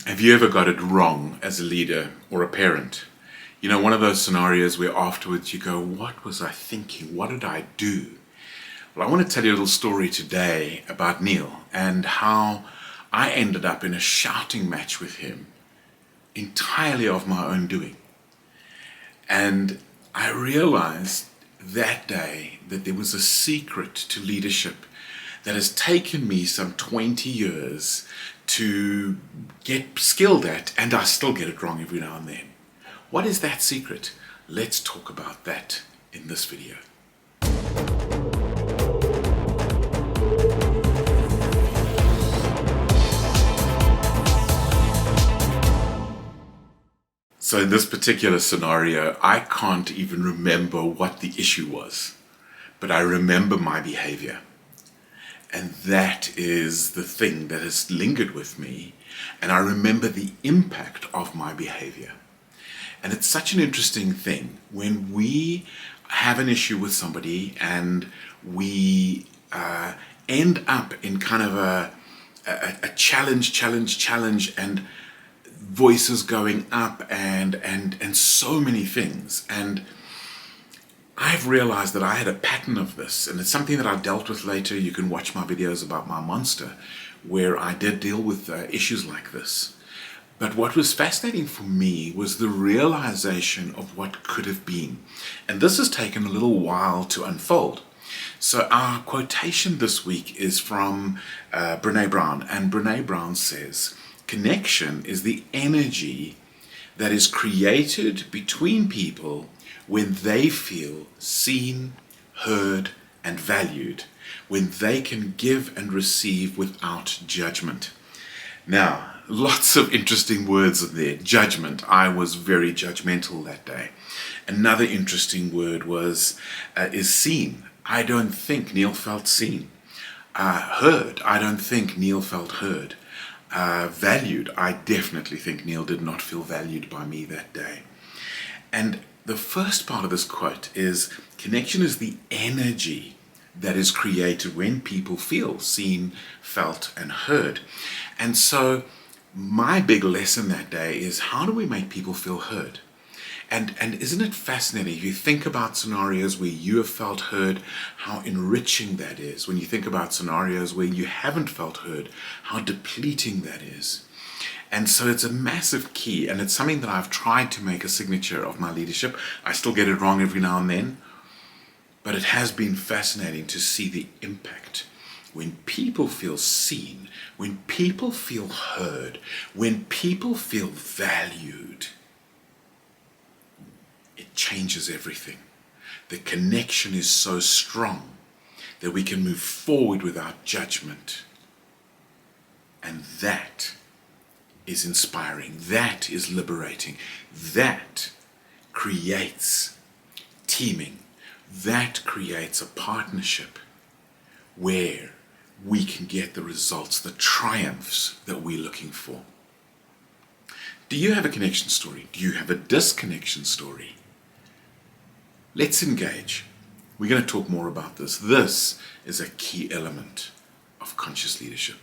Have you ever got it wrong as a leader or a parent? You know, one of those scenarios where afterwards you go, what was I thinking? What did I do? Well, I want to tell you a little story today about Neil and how I ended up in a shouting match with him entirely of my own doing. And I realized that day that there was a secret to leadership that has taken me some 20 years to get skilled at, and I still get it wrong every now and then. What is that secret? Let's talk about that in this video. So in this particular scenario, I can't even remember what the issue was, but I remember my behavior. And that is the thing that has lingered with me. And I remember the impact of my behavior. And it's such an interesting thing when we have an issue with somebody and we end up in kind of a challenge, and voices going up and so many things. And I've realized that I had a pattern of this, and it's something that I dealt with later. You can watch my videos about my monster, where I did deal with issues like this. But what was fascinating for me was the realization of what could have been. And this has taken a little while to unfold. So our quotation this week is from Brene Brown, and Brene Brown says, "Connection is the energy that is created between people when they feel seen, heard, and valued, when they can give and receive without judgment." Now, lots of interesting words in there. Judgment. I was very judgmental that day. Another interesting word is seen. I don't think Neil felt seen. Heard. I don't think Neil felt heard. Valued. I definitely think Neil did not feel valued by me that day. And the first part of this quote is, connection is the energy that is created when people feel seen, felt, and heard. And so my big lesson that day is, how do we make people feel heard? And isn't it fascinating, if you think about scenarios where you have felt heard, how enriching that is. When you think about scenarios where you haven't felt heard, how depleting that is. And so it's a massive key, and it's something that I've tried to make a signature of my leadership. I still get it wrong every now and then, but it has been fascinating to see the impact. When people feel seen, when people feel heard, when people feel valued, it changes everything. The connection is so strong that we can move forward without judgment. And that is inspiring. That is liberating. That creates teaming. That creates a partnership where we can get the results, the triumphs that we're looking for. Do you have a connection story? Do you have a disconnection story? Let's engage. We're going to talk more about this. This is a key element of conscious leadership.